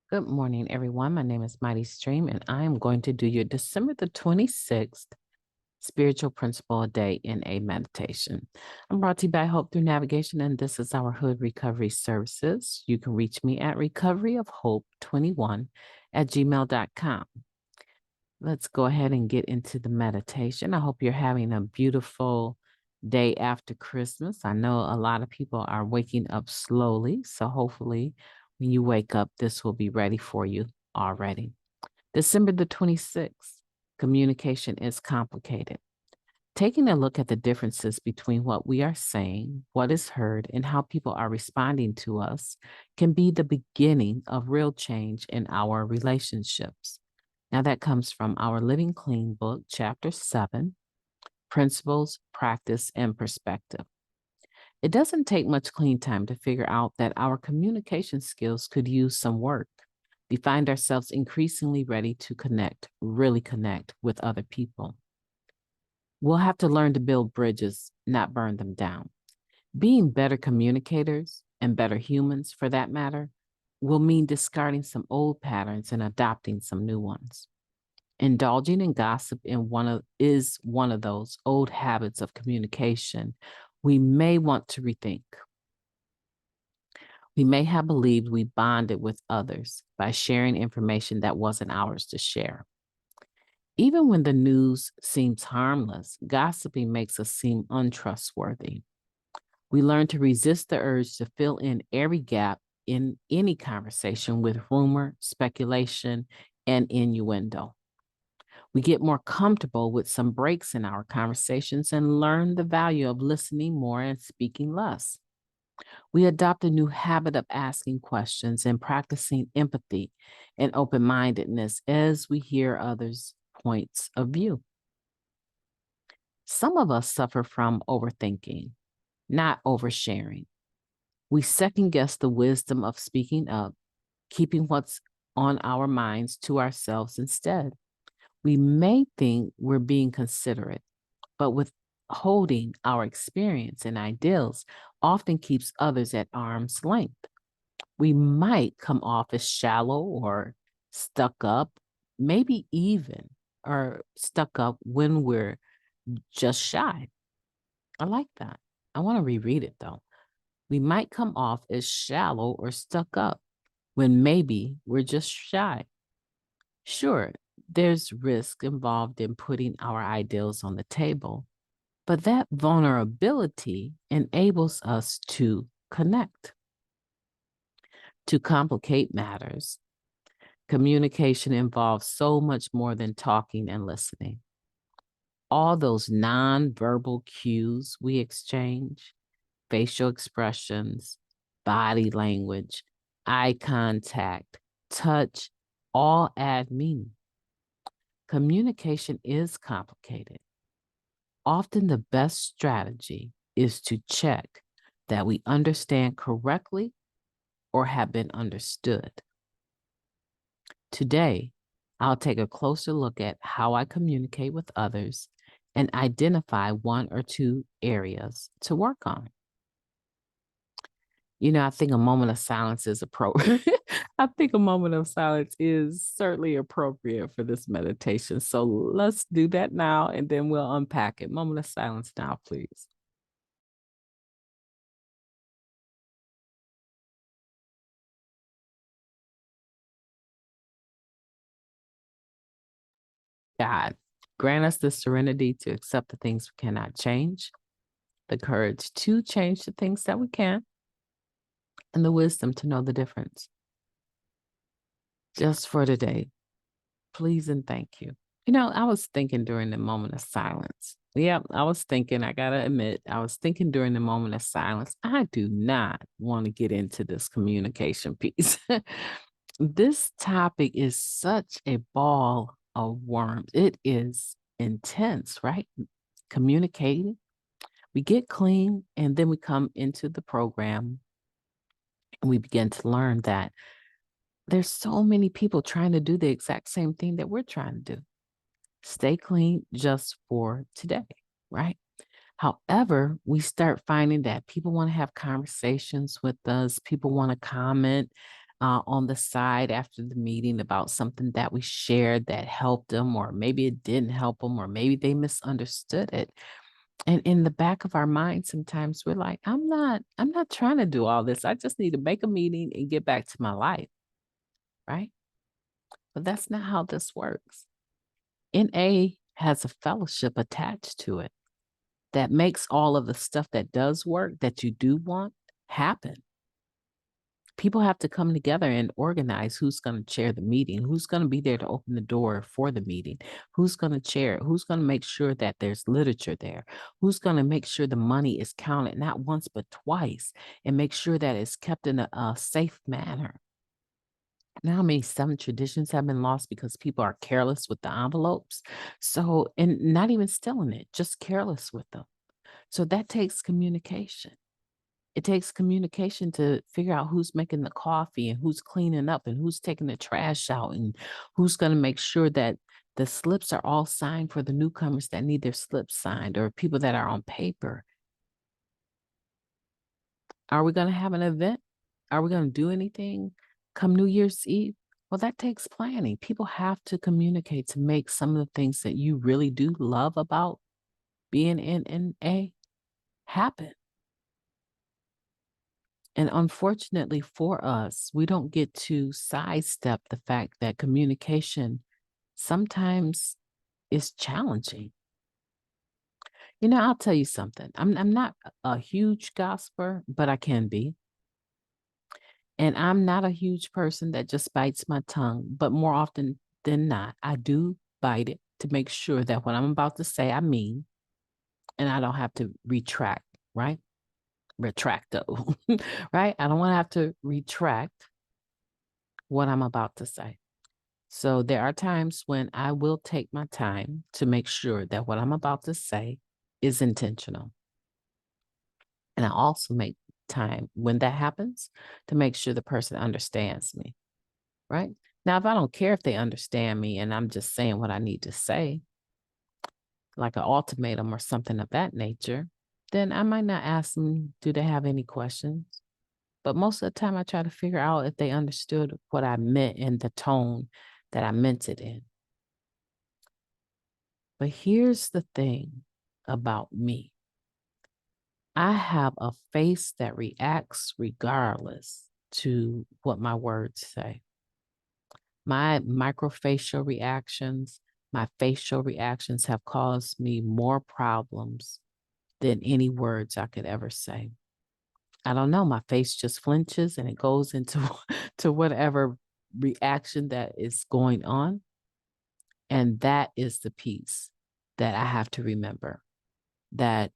Good morning, everyone. My name is Mighty Stream, and I am going to do your December the 26th Spiritual Principle a Day in a Meditation. I'm brought to you by Hope Through Navigation, and this is our Hood Recovery Services. You can reach me at recoveryofhope21@gmail.com. Let's go ahead and get into the meditation. I hope you're having a beautiful day after Christmas. I know a lot of people are waking up slowly, so hopefully when you wake up, this will be ready for you already. December the 26th, communication is complicated. Taking a look at the differences between what we are saying, what is heard, and how people are responding to us can be the beginning of real change in our relationships. Now, that comes from our Living Clean book, Chapter 7, Principles, Practice, and Perspective. It doesn't take much clean time to figure out that our communication skills could use some work. We find ourselves increasingly ready to connect, really connect with other people. We'll have to learn to build bridges, not burn them down. Being better communicators and better humans, for that matter, will mean discarding some old patterns and adopting some new ones. Indulging in gossip is one of those old habits of communication we may want to rethink. We may have believed we bonded with others by sharing information that wasn't ours to share. Even when the news seems harmless, gossiping makes us seem untrustworthy. We learn to resist the urge to fill in every gap in any conversation with rumor, speculation, and innuendo. We get more comfortable with some breaks in our conversations and learn the value of listening more and speaking less. We adopt a new habit of asking questions and practicing empathy and open mindedness as we hear others' points of view. Some of us suffer from overthinking, not oversharing. We second guess the wisdom of speaking up, keeping what's on our minds to ourselves instead. We may think we're being considerate, but withholding our experience and ideals often keeps others at arm's length. We might come off as shallow or stuck up, maybe even or stuck up when we're just shy. I like that. I want to reread it though. We might come off as shallow or stuck up when maybe we're just shy. Sure, there's risk involved in putting our ideals on the table, but that vulnerability enables us to connect. To complicate matters, communication involves so much more than talking and listening. All those nonverbal cues we exchange, facial expressions, body language, eye contact, touch, all add meaning. Communication is complicated. Often the best strategy is to check that we understand correctly or have been understood. Today, I'll take a closer look at how I communicate with others and identify one or two areas to work on. I think a moment of silence is appropriate. I think a moment of silence is certainly appropriate for this meditation. So let's do that now and then we'll unpack it. Moment of silence now, please. God, grant us the serenity to accept the things we cannot change, the courage to change the things that we can, and the wisdom to know the difference. Just for today, please and thank you. I was thinking during the moment of silence. Yeah, I was thinking, I got to admit, I was thinking during the moment of silence, I do not want to get into this communication piece. This topic is such a ball of worms. It is intense, right? Communicating. We get clean and then we come into the program and we begin to learn that there's so many people trying to do the exact same thing that we're trying to do. Stay clean just for today, right? However, we start finding that people want to have conversations with us. People want to comment. on the side after the meeting about something that we shared that helped them, or maybe it didn't help them, or maybe they misunderstood it. And in the back of our mind, sometimes we're like, I'm not trying to do all this. I just need to make a meeting and get back to my life. Right. But that's not how this works. NA has a fellowship attached to it that makes all of the stuff that does work, that you do want, happen. People have to come together and organize who's going to chair the meeting, who's going to be there to open the door for the meeting, who's going to chair it, who's going to make sure that there's literature there, who's going to make sure the money is counted not once but twice, and make sure that it's kept in a safe manner. Now, how many some traditions have been lost because people are careless with the envelopes? So, and not even stealing it, just careless with them. So that takes communication. It takes communication to figure out who's making the coffee and who's cleaning up and who's taking the trash out and who's going to make sure that the slips are all signed for the newcomers that need their slips signed, or people that are on paper. Are we going to have an event? Are we going to do anything come New Year's Eve? Well, that takes planning. People have to communicate to make some of the things that you really do love about being in NA happen. And unfortunately for us, we don't get to sidestep the fact that communication sometimes is challenging. You know, I'll tell you something. I'm not a huge gossiper, but I can be. And I'm not a huge person that just bites my tongue, but more often than not, I do bite it to make sure that what I'm about to say, I mean, and I don't have to retract, right? Retracto, right? I don't want to have to retract what I'm about to say. So there are times when I will take my time to make sure that what I'm about to say is intentional. And I also make time when that happens to make sure the person understands me, right? Now, if I don't care if they understand me and I'm just saying what I need to say, like an ultimatum or something of that nature, then I might not ask them, do they have any questions? But most of the time, I try to figure out if they understood what I meant in the tone that I meant it in. But here's the thing about me. I have a face that reacts regardless to what my words say. My microfacial reactions, my facial reactions have caused me more problems than any words I could ever say. I don't know. My face just flinches and it goes into to whatever reaction that is going on. And that is the piece that I have to remember, that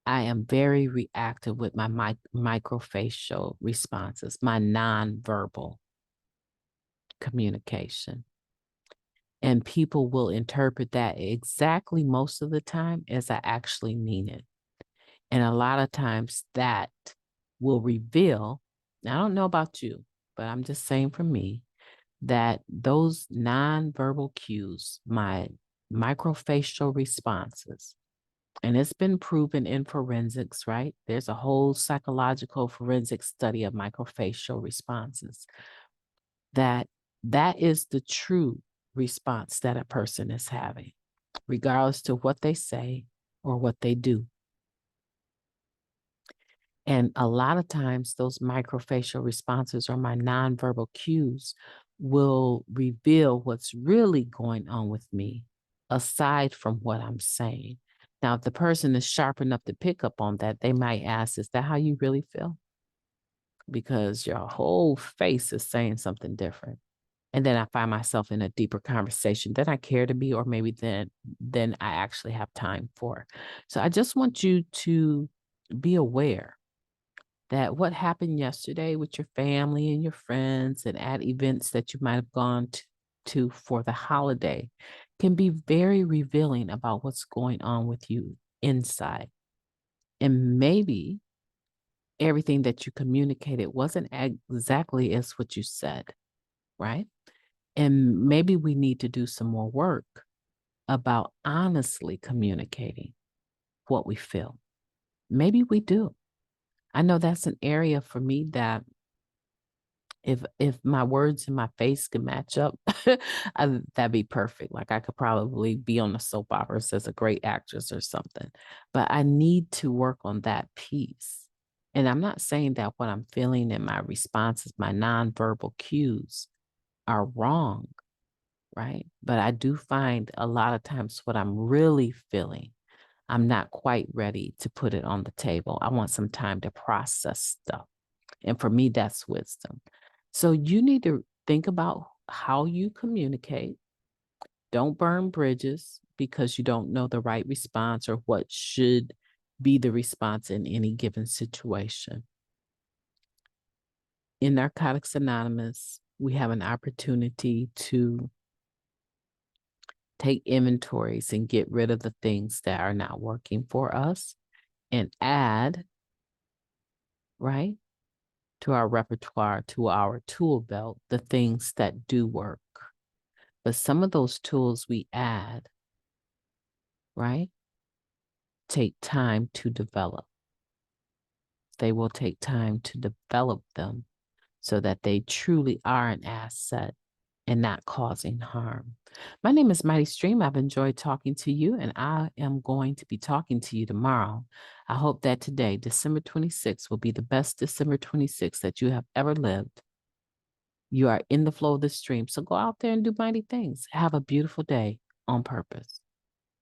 I am very reactive with my microfacial responses, my nonverbal communication. And people will interpret that exactly most of the time as I actually mean it. And a lot of times that will reveal, I don't know about you, but I'm just saying for me, that those nonverbal cues, my microfacial responses, and it's been proven in forensics, right? There's a whole psychological forensic study of microfacial responses, that is the true response that a person is having, regardless to what they say or what they do. And a lot of times those microfacial responses or my nonverbal cues will reveal what's really going on with me aside from what I'm saying. Now, if the person is sharp enough to pick up on that, they might ask, is that how you really feel? Because your whole face is saying something different. And then I find myself in a deeper conversation than I care to be, or maybe than I actually have time for. So I just want you to be aware that what happened yesterday with your family and your friends and at events that you might have gone to for the holiday can be very revealing about what's going on with you inside. And maybe everything that you communicated wasn't exactly as what you said, right? And maybe we need to do some more work about honestly communicating what we feel. Maybe we do. I know that's an area for me that If my words and my face can match up, that'd be perfect. Like I could probably be on the soap operas as a great actress or something. But I need to work on that piece. And I'm not saying that what I'm feeling and my responses, my nonverbal cues are wrong, right? But I do find a lot of times what I'm really feeling, I'm not quite ready to put it on the table. I want some time to process stuff. And for me, that's wisdom. So you need to think about how you communicate. Don't burn bridges because you don't know the right response or what should be the response in any given situation. In Narcotics Anonymous, we have an opportunity to take inventories and get rid of the things that are not working for us and add, right, to our repertoire, to our tool belt, the things that do work. But some of those tools we add, right, take time to develop. They will take time to develop them so that they truly are an asset and not causing harm. My name is Mighty Stream. I've enjoyed talking to you, and I am going to be talking to you tomorrow. I hope that today, December 26th, will be the best December 26th that you have ever lived. You are in the flow of the stream, so go out there and do mighty things. Have a beautiful day on purpose.